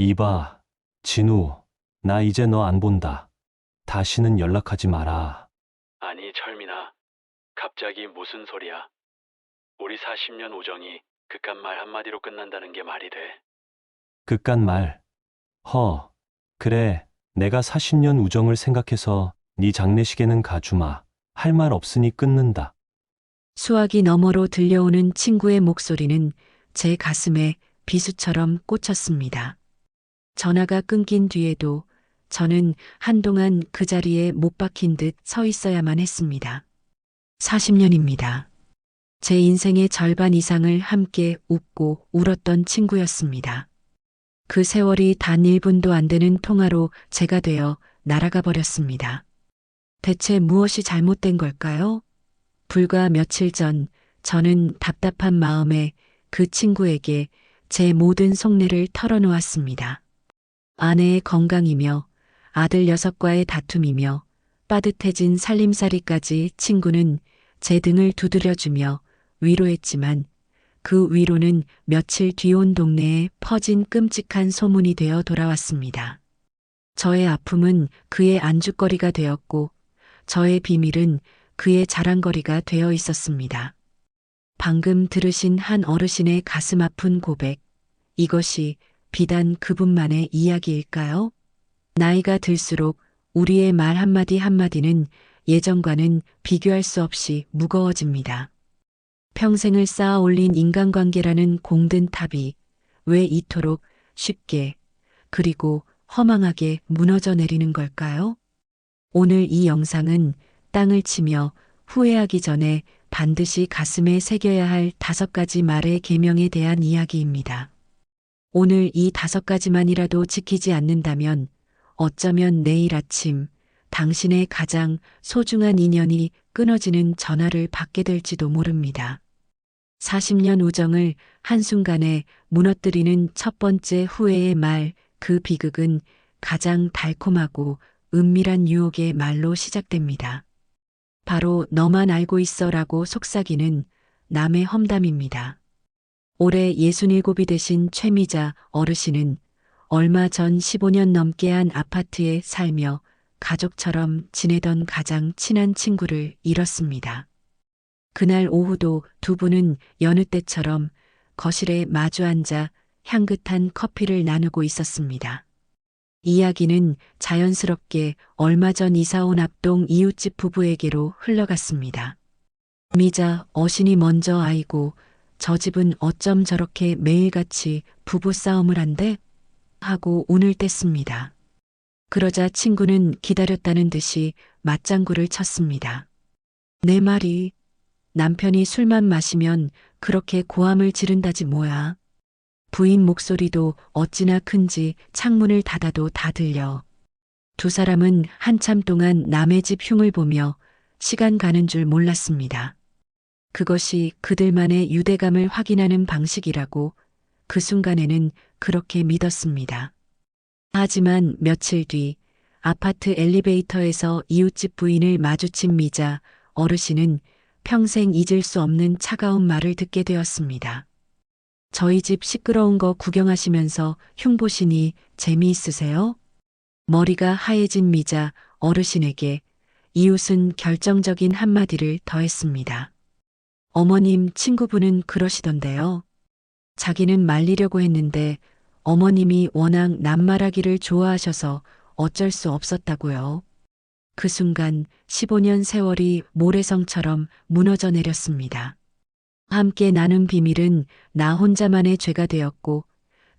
이봐, 진우, 나 이제 너 안 본다. 다시는 연락하지 마라. 아니, 철민아. 갑자기 무슨 소리야? 우리 40년 우정이 그깟 말 한마디로 끝난다는 게 말이 돼? 그깟 말. 그래, 내가 40년 우정을 생각해서 네 장례식에는 가주마. 할 말 없으니 끊는다. 수화기 너머로 들려오는 친구의 목소리는 제 가슴에 비수처럼 꽂혔습니다. 전화가 끊긴 뒤에도 저는 한동안 그 자리에 못 박힌 듯 서 있어야만 했습니다. 40년입니다. 제 인생의 절반 이상을 함께 웃고 울었던 친구였습니다. 그 세월이 단 1분도 안 되는 통화로 제가 되어 날아가 버렸습니다. 대체 무엇이 잘못된 걸까요? 불과 며칠 전 저는 답답한 마음에 그 친구에게 제 모든 속내를 털어놓았습니다. 아내의 건강이며 아들 6과의 다툼이며 빠듯해진 살림살이까지 친구는 제 등을 두드려주며 위로했지만 그 위로는 며칠 뒤 온 동네에 퍼진 끔찍한 소문이 되어 돌아왔습니다. 저의 아픔은 그의 안주거리가 되었고 저의 비밀은 그의 자랑거리가 되어 있었습니다. 방금 들으신 한 어르신의 가슴 아픈 고백, 이것이 비단 그분만의 이야기일까요? 나이가 들수록 우리의 말 한마디 한마디는 예전과는 비교할 수 없이 무거워집니다. 평생을 쌓아 올린 인간관계라는 공든 탑이 왜 이토록 쉽게 그리고 허망하게 무너져 내리는 걸까요? 오늘 이 영상은 땅을 치며 후회하기 전에 반드시 가슴에 새겨야 할 5가지 말의 계명에 대한 이야기입니다. 오늘 이 5가지만이라도 지키지 않는다면 어쩌면 내일 아침 당신의 가장 소중한 인연이 끊어지는 전화를 받게 될지도 모릅니다. 40년 우정을 한순간에 무너뜨리는 첫 번째 후회의 말, 그 비극은 가장 달콤하고 은밀한 유혹의 말로 시작됩니다. 바로 너만 알고 있어라고 속삭이는 남의 험담입니다. 올해 67이 되신 최미자 어르신은 얼마 전 15년 넘게 한 아파트에 살며 가족처럼 지내던 가장 친한 친구를 잃었습니다. 그날 오후도 두 분은 여느 때처럼 거실에 마주 앉아 향긋한 커피를 나누고 있었습니다. 이야기는 자연스럽게 얼마 전 이사온 앞동 이웃집 부부에게로 흘러갔습니다. 미자 어신이 먼저 아이고 저 집은 어쩜 저렇게 매일같이 부부싸움을 한대? 하고 운을 뗐습니다. 그러자 친구는 기다렸다는 듯이 맞장구를 쳤습니다. 내 말이 남편이 술만 마시면 그렇게 고함을 지른다지 뭐야. 부인 목소리도 어찌나 큰지 창문을 닫아도 다 들려. 두 사람은 한참 동안 남의 집 흉을 보며 시간 가는 줄 몰랐습니다. 그것이 그들만의 유대감을 확인하는 방식이라고 그 순간에는 그렇게 믿었습니다. 하지만 며칠 뒤 아파트 엘리베이터에서 이웃집 부인을 마주친 미자 어르신은 평생 잊을 수 없는 차가운 말을 듣게 되었습니다. 저희 집 시끄러운 거 구경하시면서 흉 보시니 재미있으세요? 머리가 하얘진 미자 어르신에게 이웃은 결정적인 한마디를 더했습니다. 어머님 친구분은 그러시던데요. 자기는 말리려고 했는데 어머님이 워낙 낱말하기를 좋아하셔서 어쩔 수 없었다고요. 그 순간 15년 세월이 모래성처럼 무너져 내렸습니다. 함께 나눈 비밀은 나 혼자만의 죄가 되었고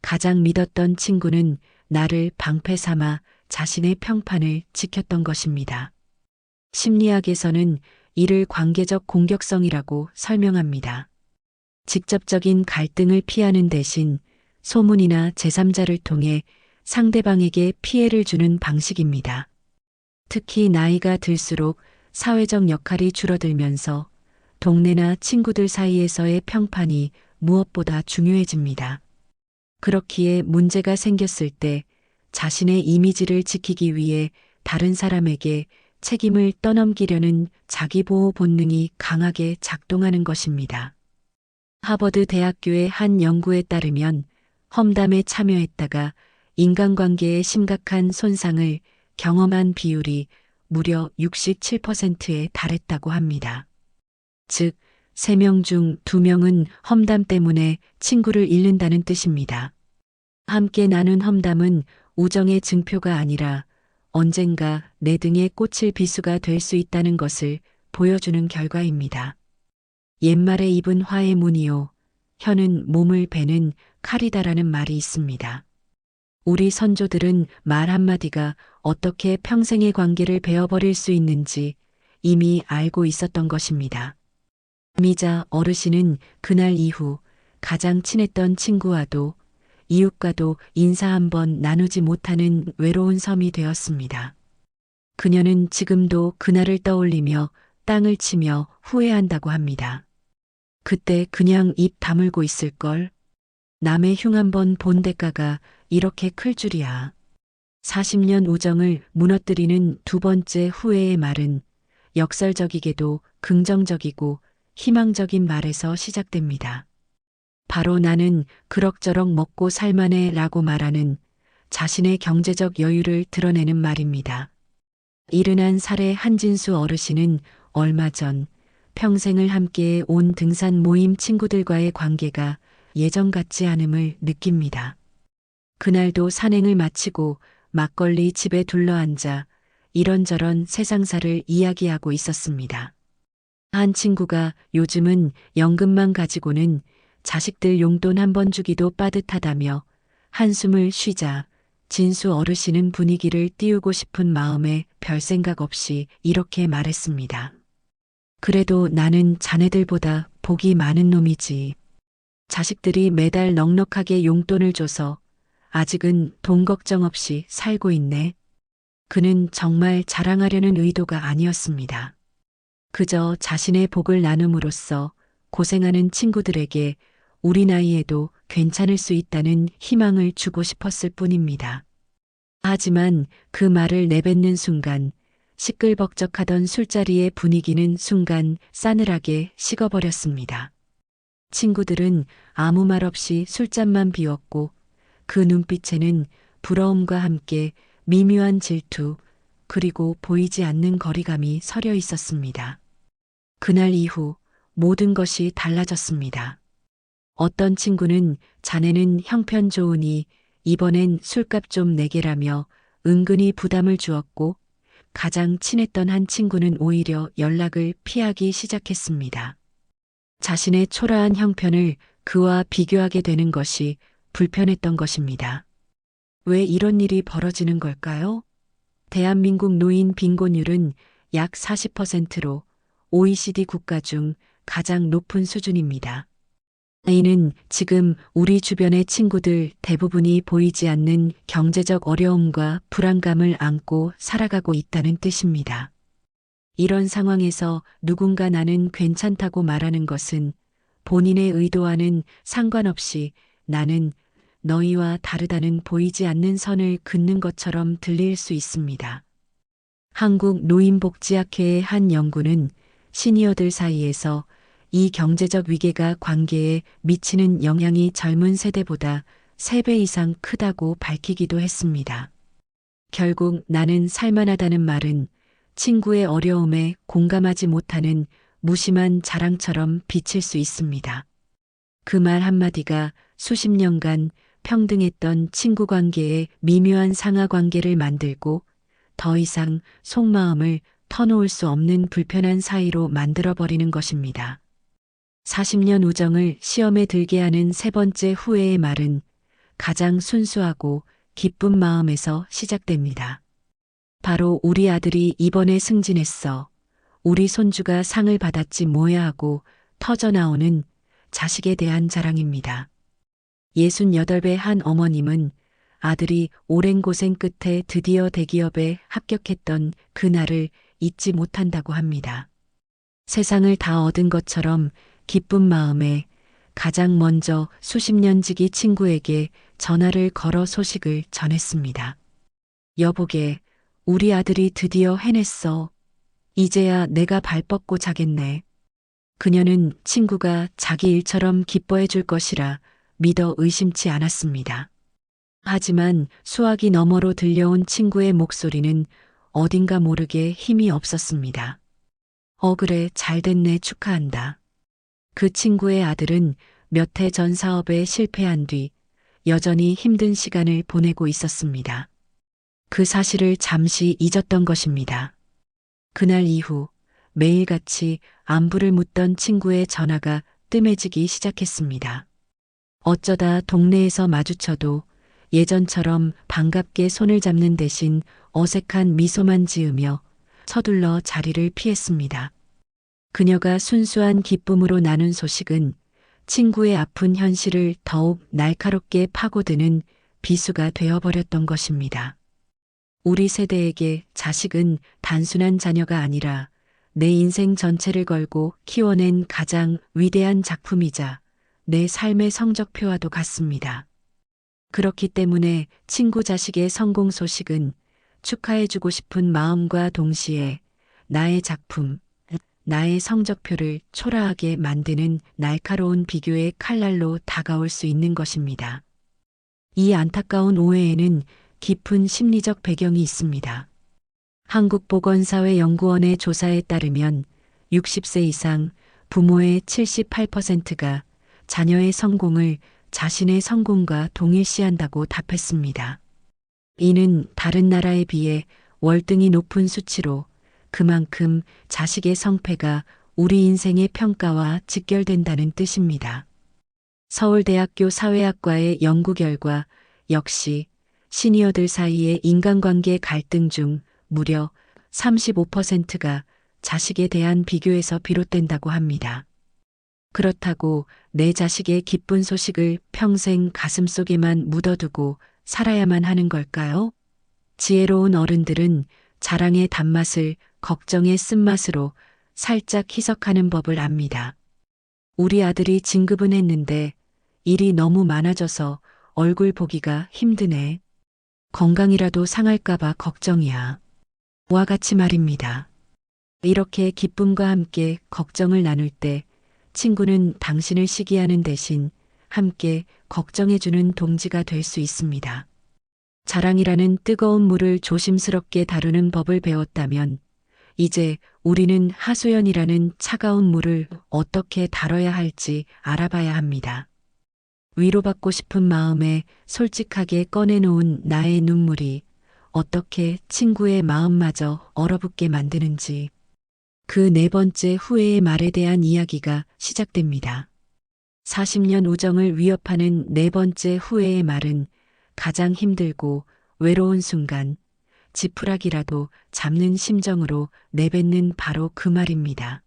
가장 믿었던 친구는 나를 방패 삼아 자신의 평판을 지켰던 것입니다. 심리학에서는 이를 관계적 공격성이라고 설명합니다. 직접적인 갈등을 피하는 대신 소문이나 제3자를 통해 상대방에게 피해를 주는 방식입니다. 특히 나이가 들수록 사회적 역할이 줄어들면서 동네나 친구들 사이에서의 평판이 무엇보다 중요해집니다. 그렇기에 문제가 생겼을 때 자신의 이미지를 지키기 위해 다른 사람에게 책임을 떠넘기려는 자기보호 본능이 강하게 작동하는 것입니다. 하버드 대학교의 한 연구에 따르면 험담에 참여했다가 인간관계에 심각한 손상을 경험한 비율이 무려 67%에 달했다고 합니다. 즉, 3명 중 2명은 험담 때문에 친구를 잃는다는 뜻입니다. 함께 나눈 험담은 우정의 증표가 아니라 언젠가 내 등에 꽂힐 비수가 될 수 있다는 것을 보여주는 결과입니다. 옛말에 입은 화의 문이요, 혀는 몸을 베는 칼이다라는 말이 있습니다. 우리 선조들은 말 한마디가 어떻게 평생의 관계를 베어버릴 수 있는지 이미 알고 있었던 것입니다. 미자 어르신은 그날 이후 가장 친했던 친구와도 이웃과도 인사 한번 나누지 못하는 외로운 섬이 되었습니다. 그녀는 지금도 그날을 떠올리며 땅을 치며 후회한다고 합니다. 그때 그냥 입 다물고 있을걸. 남의 흉 한번 본 대가가 이렇게 클 줄이야. 40년 우정을 무너뜨리는 두 번째 후회의 말은 역설적이게도 긍정적이고 희망적인 말에서 시작됩니다. 바로 나는 그럭저럭 먹고 살만해 라고 말하는 자신의 경제적 여유를 드러내는 말입니다. 71살의 한진수 어르신은 얼마 전 평생을 함께 온 등산 모임 친구들과의 관계가 예전 같지 않음을 느낍니다. 그날도 산행을 마치고 막걸리 집에 둘러앉아 이런저런 세상사를 이야기하고 있었습니다. 한 친구가 요즘은 연금만 가지고는 자식들 용돈 한 번 주기도 빠듯하다며 한숨을 쉬자 진수 어르신은 분위기를 띄우고 싶은 마음에 별 생각 없이 이렇게 말했습니다. 그래도 나는 자네들보다 복이 많은 놈이지. 자식들이 매달 넉넉하게 용돈을 줘서 아직은 돈 걱정 없이 살고 있네. 그는 정말 자랑하려는 의도가 아니었습니다. 그저 자신의 복을 나눔으로써 고생하는 친구들에게 우리 나이에도 괜찮을 수 있다는 희망을 주고 싶었을 뿐입니다. 하지만 그 말을 내뱉는 순간 시끌벅적하던 술자리의 분위기는 순간 싸늘하게 식어버렸습니다. 친구들은 아무 말 없이 술잔만 비웠고 그 눈빛에는 부러움과 함께 미묘한 질투 그리고 보이지 않는 거리감이 서려 있었습니다. 그날 이후 모든 것이 달라졌습니다. 어떤 친구는 자네는 형편 좋으니 이번엔 술값 좀 내게라며 은근히 부담을 주었고 가장 친했던 한 친구는 오히려 연락을 피하기 시작했습니다. 자신의 초라한 형편을 그와 비교하게 되는 것이 불편했던 것입니다. 왜 이런 일이 벌어지는 걸까요? 대한민국 노인 빈곤율은 약 40%로 OECD 국가 중 가장 높은 수준입니다. 이는 지금 우리 주변의 친구들 대부분이 보이지 않는 경제적 어려움과 불안감을 안고 살아가고 있다는 뜻입니다. 이런 상황에서 누군가 나는 괜찮다고 말하는 것은 본인의 의도와는 상관없이 나는 너희와 다르다는 보이지 않는 선을 긋는 것처럼 들릴 수 있습니다. 한국 노인복지학회의 한 연구는 시니어들 사이에서 이 경제적 위계가 관계에 미치는 영향이 젊은 세대보다 3배 이상 크다고 밝히기도 했습니다. 결국 나는 살만하다는 말은 친구의 어려움에 공감하지 못하는 무심한 자랑처럼 비칠 수 있습니다. 그 말 한마디가 수십 년간 평등했던 친구 관계에 미묘한 상하 관계를 만들고 더 이상 속마음을 터놓을 수 없는 불편한 사이로 만들어버리는 것입니다. 40년 우정을 시험에 들게 하는 세 번째 후회의 말은 가장 순수하고 기쁜 마음에서 시작됩니다. 바로 우리 아들이 이번에 승진했어. 우리 손주가 상을 받았지 뭐야 하고 터져나오는 자식에 대한 자랑입니다. 68배 한 어머님은 아들이 오랜 고생 끝에 드디어 대기업에 합격했던 그날을 잊지 못한다고 합니다. 세상을 다 얻은 것처럼 기쁜 마음에 가장 먼저 수십 년 지기 친구에게 전화를 걸어 소식을 전했습니다. 여보게, 우리 아들이 드디어 해냈어. 이제야 내가 발 뻗고 자겠네. 그녀는 친구가 자기 일처럼 기뻐해 줄 것이라 믿어 의심치 않았습니다. 하지만 수화기 너머로 들려온 친구의 목소리는 어딘가 모르게 힘이 없었습니다. 그래, 잘 됐네, 축하한다. 그 친구의 아들은 몇 해 전 사업에 실패한 뒤 여전히 힘든 시간을 보내고 있었습니다. 그 사실을 잠시 잊었던 것입니다. 그날 이후 매일같이 안부를 묻던 친구의 전화가 뜸해지기 시작했습니다. 어쩌다 동네에서 마주쳐도 예전처럼 반갑게 손을 잡는 대신 어색한 미소만 지으며 서둘러 자리를 피했습니다. 그녀가 순수한 기쁨으로 나눈 소식은 친구의 아픈 현실을 더욱 날카롭게 파고드는 비수가 되어버렸던 것입니다. 우리 세대에게 자식은 단순한 자녀가 아니라 내 인생 전체를 걸고 키워낸 가장 위대한 작품이자 내 삶의 성적표와도 같습니다. 그렇기 때문에 친구 자식의 성공 소식은 축하해주고 싶은 마음과 동시에 나의 작품, 나의 성적표를 초라하게 만드는 날카로운 비교의 칼날로 다가올 수 있는 것입니다. 이 안타까운 오해에는 깊은 심리적 배경이 있습니다. 한국보건사회연구원의 조사에 따르면 60세 이상 부모의 78%가 자녀의 성공을 자신의 성공과 동일시한다고 답했습니다. 이는 다른 나라에 비해 월등히 높은 수치로 그만큼 자식의 성패가 우리 인생의 평가와 직결된다는 뜻입니다. 서울대학교 사회학과의 연구 결과 역시 시니어들 사이의 인간관계 갈등 중 무려 35%가 자식에 대한 비교에서 비롯된다고 합니다. 그렇다고 내 자식의 기쁜 소식을 평생 가슴속에만 묻어두고 살아야만 하는 걸까요? 지혜로운 어른들은 자랑의 단맛을 걱정의 쓴맛으로 살짝 희석하는 법을 압니다. 우리 아들이 진급은 했는데 일이 너무 많아져서 얼굴 보기가 힘드네. 건강이라도 상할까봐 걱정이야. 와 같이 말입니다. 이렇게 기쁨과 함께 걱정을 나눌 때 친구는 당신을 시기하는 대신 함께 걱정해주는 동지가 될 수 있습니다. 자랑이라는 뜨거운 물을 조심스럽게 다루는 법을 배웠다면 이제 우리는 하소연이라는 차가운 물을 어떻게 다뤄야 할지 알아봐야 합니다. 위로받고 싶은 마음에 솔직하게 꺼내놓은 나의 눈물이 어떻게 친구의 마음마저 얼어붙게 만드는지 그 네 번째 후회의 말에 대한 이야기가 시작됩니다. 40년 우정을 위협하는 네 번째 후회의 말은 가장 힘들고 외로운 순간 지푸라기라도 잡는 심정으로 내뱉는 바로 그 말입니다.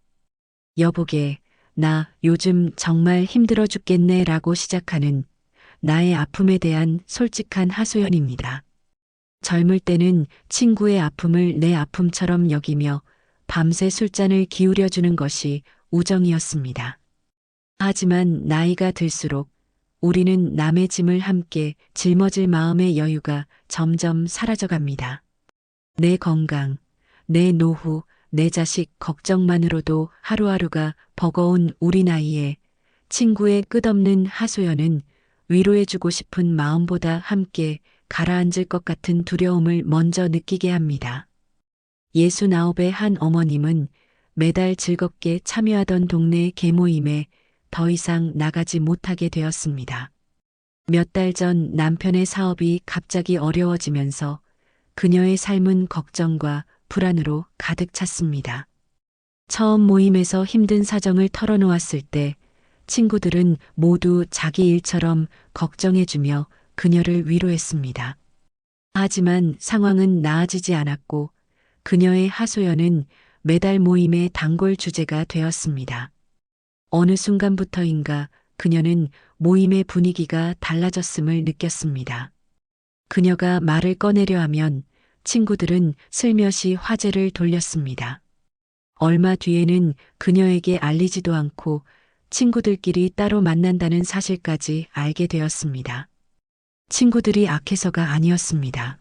여보게, 나 요즘 정말 힘들어 죽겠네 라고 시작하는 나의 아픔에 대한 솔직한 하소연입니다. 젊을 때는 친구의 아픔을 내 아픔처럼 여기며 밤새 술잔을 기울여주는 것이 우정이었습니다. 하지만 나이가 들수록 우리는 남의 짐을 함께 짊어질 마음의 여유가 점점 사라져갑니다. 내 건강, 내 노후, 내 자식 걱정만으로도 하루하루가 버거운 우리 나이에 친구의 끝없는 하소연은 위로해주고 싶은 마음보다 함께 가라앉을 것 같은 두려움을 먼저 느끼게 합니다. 69의 한 어머님은 매달 즐겁게 참여하던 동네 계모임에 더 이상 나가지 못하게 되었습니다. 몇 달 전 남편의 사업이 갑자기 어려워지면서 그녀의 삶은 걱정과 불안으로 가득 찼습니다. 처음 모임에서 힘든 사정을 털어놓았을 때 친구들은 모두 자기 일처럼 걱정해주며 그녀를 위로했습니다. 하지만 상황은 나아지지 않았고 그녀의 하소연은 매달 모임의 단골 주제가 되었습니다. 어느 순간부터인가 그녀는 모임의 분위기가 달라졌음을 느꼈습니다. 그녀가 말을 꺼내려 하면 친구들은 슬며시 화제를 돌렸습니다. 얼마 뒤에는 그녀에게 알리지도 않고 친구들끼리 따로 만난다는 사실까지 알게 되었습니다. 친구들이 악해서가 아니었습니다.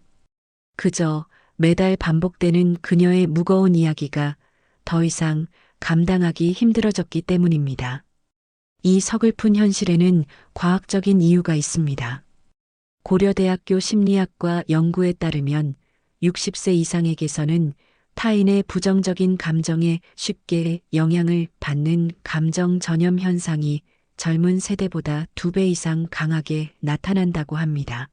그저 매달 반복되는 그녀의 무거운 이야기가 더 이상 감당하기 힘들어졌기 때문입니다. 이 서글픈 현실에는 과학적인 이유가 있습니다. 고려대학교 심리학과 연구에 따르면 60세 이상에게서는 타인의 부정적인 감정에 쉽게 영향을 받는 감정 전염 현상이 젊은 세대보다 2배 이상 강하게 나타난다고 합니다.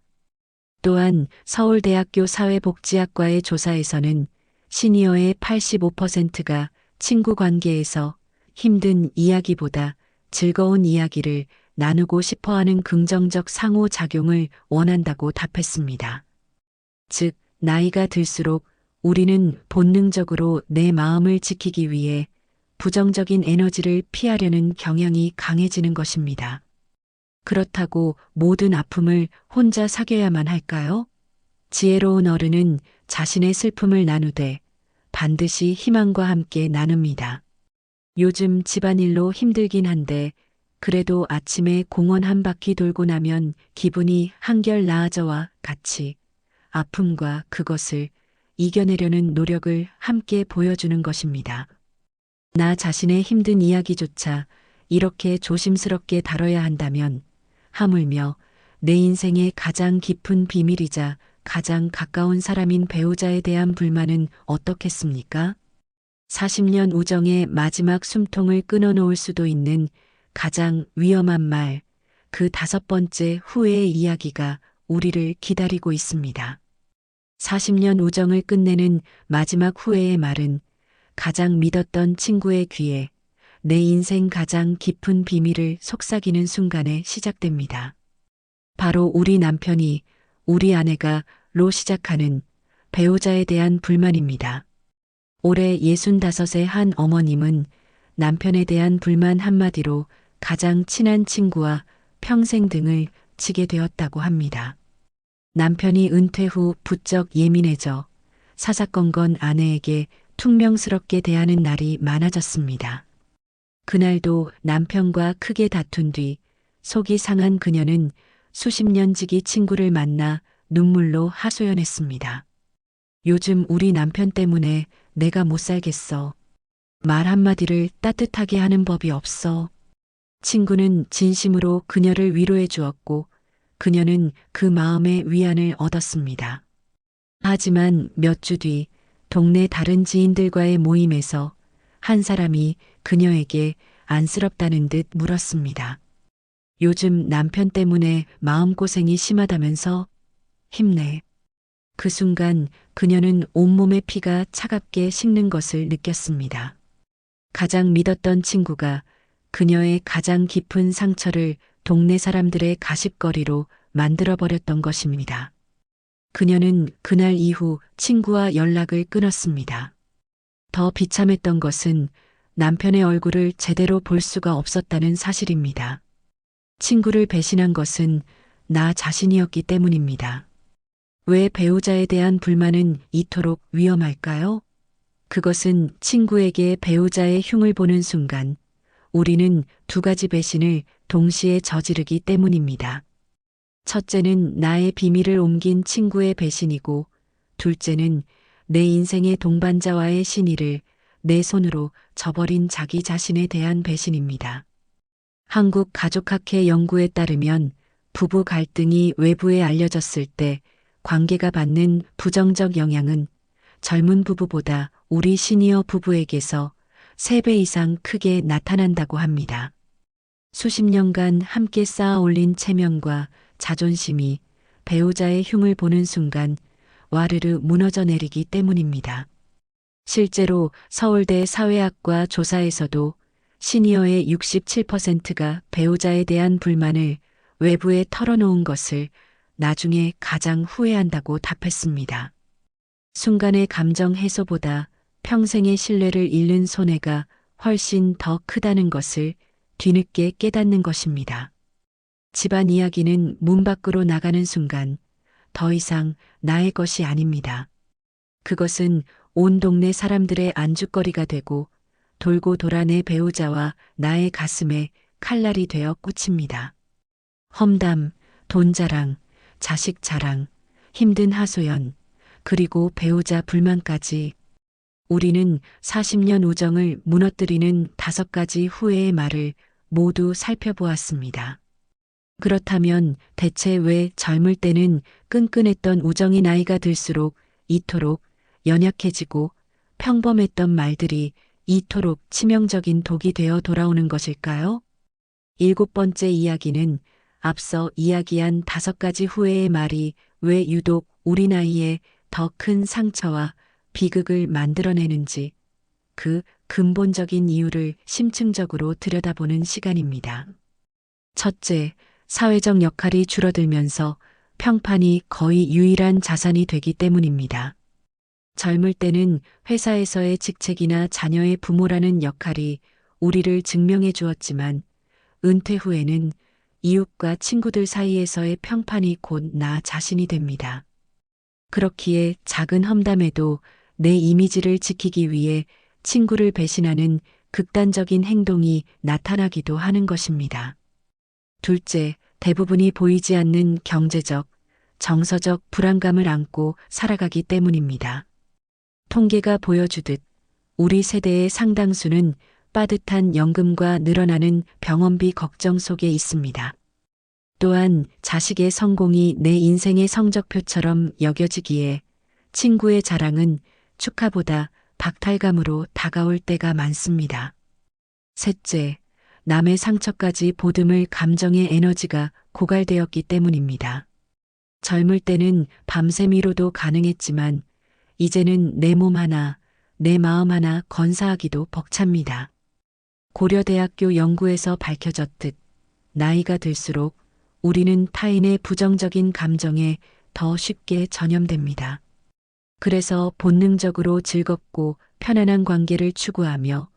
또한 서울대학교 사회복지학과의 조사에서는 시니어의 85%가 친구 관계에서 힘든 이야기보다 즐거운 이야기를 나누고 싶어 하는 긍정적 상호작용을 원한다고 답했습니다. 즉, 나이가 들수록 우리는 본능적으로 내 마음을 지키기 위해 부정적인 에너지를 피하려는 경향이 강해지는 것입니다. 그렇다고 모든 아픔을 혼자 사귀어야만 할까요? 지혜로운 어른은 자신의 슬픔을 나누되 반드시 희망과 함께 나눕니다. 요즘 집안일로 힘들긴 한데 그래도 아침에 공원 한 바퀴 돌고 나면 기분이 한결 나아져와 같이 아픔과 그것을 이겨내려는 노력을 함께 보여주는 것입니다. 나 자신의 힘든 이야기조차 이렇게 조심스럽게 다뤄야 한다면 하물며 내 인생의 가장 깊은 비밀이자 가장 가까운 사람인 배우자에 대한 불만은 어떻겠습니까? 40년 우정의 마지막 숨통을 끊어놓을 수도 있는 가장 위험한 말, 그 5번째 후회의 이야기가 우리를 기다리고 있습니다. 40년 우정을 끝내는 마지막 후회의 말은 가장 믿었던 친구의 귀에 내 인생 가장 깊은 비밀을 속삭이는 순간에 시작됩니다. 바로 우리 남편이 우리 아내가로 시작하는 배우자에 대한 불만입니다. 올해 65의 한 어머님은 남편에 대한 불만 한마디로 가장 친한 친구와 평생 등을 치게 되었다고 합니다. 남편이 은퇴 후 부쩍 예민해져 사사건건 아내에게 퉁명스럽게 대하는 날이 많아졌습니다. 그날도 남편과 크게 다툰 뒤 속이 상한 그녀는 수십 년 지기 친구를 만나 눈물로 하소연했습니다. 요즘 우리 남편 때문에 내가 못 살겠어. 말 한마디를 따뜻하게 하는 법이 없어. 친구는 진심으로 그녀를 위로해 주었고 그녀는 그 마음의 위안을 얻었습니다. 하지만 몇 주 뒤 동네 다른 지인들과의 모임에서 한 사람이 그녀에게 안쓰럽다는 듯 물었습니다. 요즘 남편 때문에 마음고생이 심하다면서? 힘내. 그 순간 그녀는 온몸의 피가 차갑게 식는 것을 느꼈습니다. 가장 믿었던 친구가 그녀의 가장 깊은 상처를 동네 사람들의 가십거리로 만들어버렸던 것입니다. 그녀는 그날 이후 친구와 연락을 끊었습니다. 더 비참했던 것은 남편의 얼굴을 제대로 볼 수가 없었다는 사실입니다. 친구를 배신한 것은 나 자신이었기 때문입니다. 왜 배우자에 대한 불만은 이토록 위험할까요? 그것은 친구에게 배우자의 흉을 보는 순간 우리는 2가지 배신을 동시에 저지르기 때문입니다. 첫째는 나의 비밀을 옮긴 친구의 배신이고 둘째는 내 인생의 동반자와의 신의를 내 손으로 저버린 자기 자신에 대한 배신입니다. 한국가족학회 연구에 따르면 부부 갈등이 외부에 알려졌을 때 관계가 받는 부정적 영향은 젊은 부부보다 우리 시니어 부부에게서 3배 이상 크게 나타난다고 합니다. 수십 년간 함께 쌓아 올린 체면과 자존심이 배우자의 흉을 보는 순간 와르르 무너져 내리기 때문입니다. 실제로 서울대 사회학과 조사에서도 시니어의 67%가 배우자에 대한 불만을 외부에 털어놓은 것을 나중에 가장 후회한다고 답했습니다. 순간의 감정 해소보다 평생의 신뢰를 잃는 손해가 훨씬 더 크다는 것을 뒤늦게 깨닫는 것입니다. 집안 이야기는 문 밖으로 나가는 순간 더 이상 나의 것이 아닙니다. 그것은 온 동네 사람들의 안주거리가 되고 돌고 돌아 내 배우자와 나의 가슴에 칼날이 되어 꽂힙니다. 험담, 돈 자랑, 자식 자랑, 힘든 하소연, 그리고 배우자 불만까지 우리는 40년 우정을 무너뜨리는 5가지 후회의 말을 모두 살펴보았습니다. 그렇다면 대체 왜 젊을 때는 끈끈했던 우정이 나이가 들수록 이토록 연약해지고 평범했던 말들이 이토록 치명적인 독이 되어 돌아오는 것일까요? 7번째 이야기는 앞서 이야기한 5가지 후회의 말이 왜 유독 우리 나이에 더 큰 상처와 비극을 만들어내는지 그 근본적인 이유를 심층적으로 들여다보는 시간입니다. 첫째, 사회적 역할이 줄어들면서 평판이 거의 유일한 자산이 되기 때문입니다. 젊을 때는 회사에서의 직책이나 자녀의 부모라는 역할이 우리를 증명해 주었지만 은퇴 후에는 이웃과 친구들 사이에서의 평판이 곧 나 자신이 됩니다. 그렇기에 작은 험담에도 내 이미지를 지키기 위해 친구를 배신하는 극단적인 행동이 나타나기도 하는 것입니다. 둘째, 대부분이 보이지 않는 경제적, 정서적 불안감을 안고 살아가기 때문입니다. 통계가 보여주듯 우리 세대의 상당수는 빠듯한 연금과 늘어나는 병원비 걱정 속에 있습니다. 또한 자식의 성공이 내 인생의 성적표처럼 여겨지기에 친구의 자랑은 축하보다 박탈감으로 다가올 때가 많습니다. 셋째, 남의 상처까지 보듬을 감정의 에너지가 고갈되었기 때문입니다. 젊을 때는 밤샘 위로도 가능했지만 이제는 내 몸 하나, 내 마음 하나 건사하기도 벅찹니다. 고려대학교 연구에서 밝혀졌듯 나이가 들수록 우리는 타인의 부정적인 감정에 더 쉽게 전염됩니다. 그래서 본능적으로 즐겁고 편안한 관계를 추구하며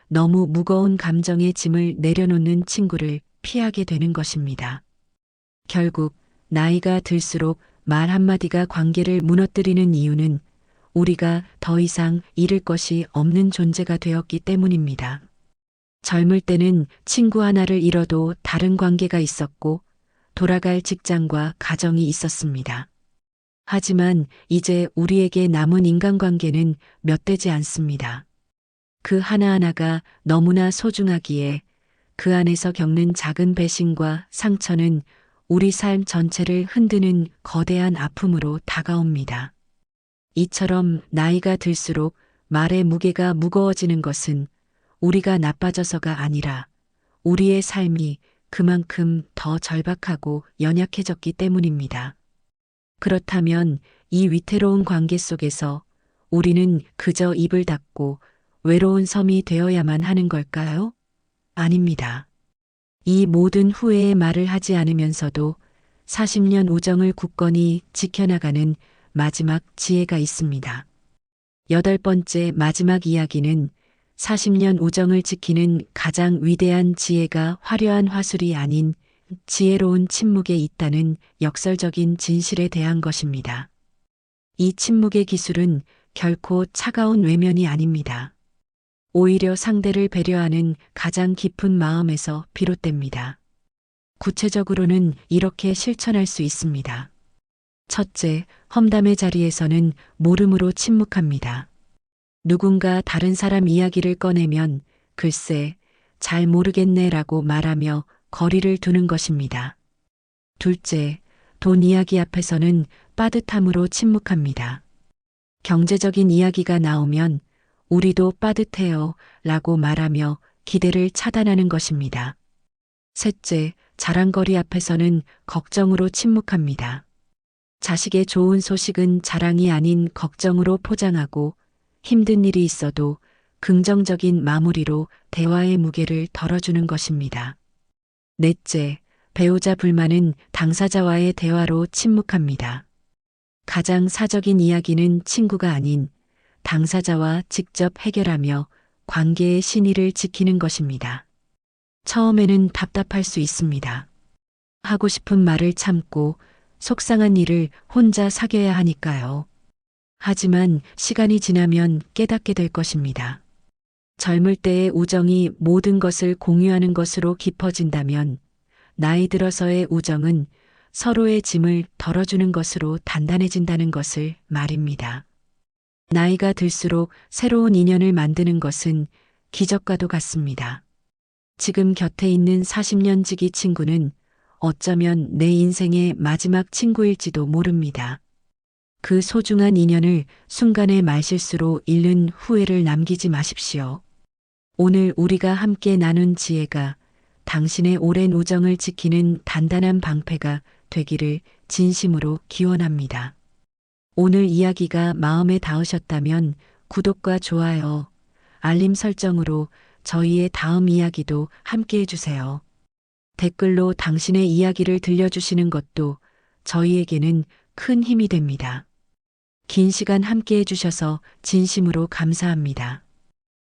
너무 무거운 감정의 짐을 내려놓는 친구를 피하게 되는 것입니다. 결국 나이가 들수록 말 한마디가 관계를 무너뜨리는 이유는 우리가 더 이상 잃을 것이 없는 존재가 되었기 때문입니다. 젊을 때는 친구 하나를 잃어도 다른 관계가 있었고 돌아갈 직장과 가정이 있었습니다. 하지만 이제 우리에게 남은 인간관계는 몇 되지 않습니다. 그 하나하나가 너무나 소중하기에 그 안에서 겪는 작은 배신과 상처는 우리 삶 전체를 흔드는 거대한 아픔으로 다가옵니다. 이처럼 나이가 들수록 말의 무게가 무거워지는 것은 우리가 나빠져서가 아니라 우리의 삶이 그만큼 더 절박하고 연약해졌기 때문입니다. 그렇다면 이 위태로운 관계 속에서 우리는 그저 입을 닫고 외로운 섬이 되어야만 하는 걸까요? 아닙니다. 이 모든 후회의 말을 하지 않으면서도 40년 우정을 굳건히 지켜나가는 마지막 지혜가 있습니다. 8번째 마지막 이야기는 40년 우정을 지키는 가장 위대한 지혜가 화려한 화술이 아닌 지혜로운 침묵에 있다는 역설적인 진실에 대한 것입니다. 이 침묵의 기술은 결코 차가운 외면이 아닙니다. 오히려 상대를 배려하는 가장 깊은 마음에서 비롯됩니다. 구체적으로는 이렇게 실천할 수 있습니다. 첫째, 험담의 자리에서는 모름으로 침묵합니다. 누군가 다른 사람 이야기를 꺼내면 글쎄, 잘 모르겠네라고 말하며 거리를 두는 것입니다. 둘째, 돈 이야기 앞에서는 빠듯함으로 침묵합니다. 경제적인 이야기가 나오면 우리도 빠듯해요 라고 말하며 기대를 차단하는 것입니다. 셋째, 자랑거리 앞에서는 걱정으로 침묵합니다. 자식의 좋은 소식은 자랑이 아닌 걱정으로 포장하고 힘든 일이 있어도 긍정적인 마무리로 대화의 무게를 덜어주는 것입니다. 넷째, 배우자 불만은 당사자와의 대화로 침묵합니다. 가장 사적인 이야기는 친구가 아닌 당사자와 직접 해결하며 관계의 신의를 지키는 것입니다. 처음에는 답답할 수 있습니다. 하고 싶은 말을 참고 속상한 일을 혼자 사겨야 하니까요. 하지만 시간이 지나면 깨닫게 될 것입니다. 젊을 때의 우정이 모든 것을 공유하는 것으로 깊어진다면 나이 들어서의 우정은 서로의 짐을 덜어주는 것으로 단단해진다는 것을 말입니다. 나이가 들수록 새로운 인연을 만드는 것은 기적과도 같습니다. 지금 곁에 있는 40년 지기 친구는 어쩌면 내 인생의 마지막 친구일지도 모릅니다. 그 소중한 인연을 순간의 말실수로 잃는 후회를 남기지 마십시오. 오늘 우리가 함께 나눈 지혜가 당신의 오랜 우정을 지키는 단단한 방패가 되기를 진심으로 기원합니다. 오늘 이야기가 마음에 닿으셨다면 구독과 좋아요, 알림 설정으로 저희의 다음 이야기도 함께 해주세요. 댓글로 당신의 이야기를 들려주시는 것도 저희에게는 큰 힘이 됩니다. 긴 시간 함께 해주셔서 진심으로 감사합니다.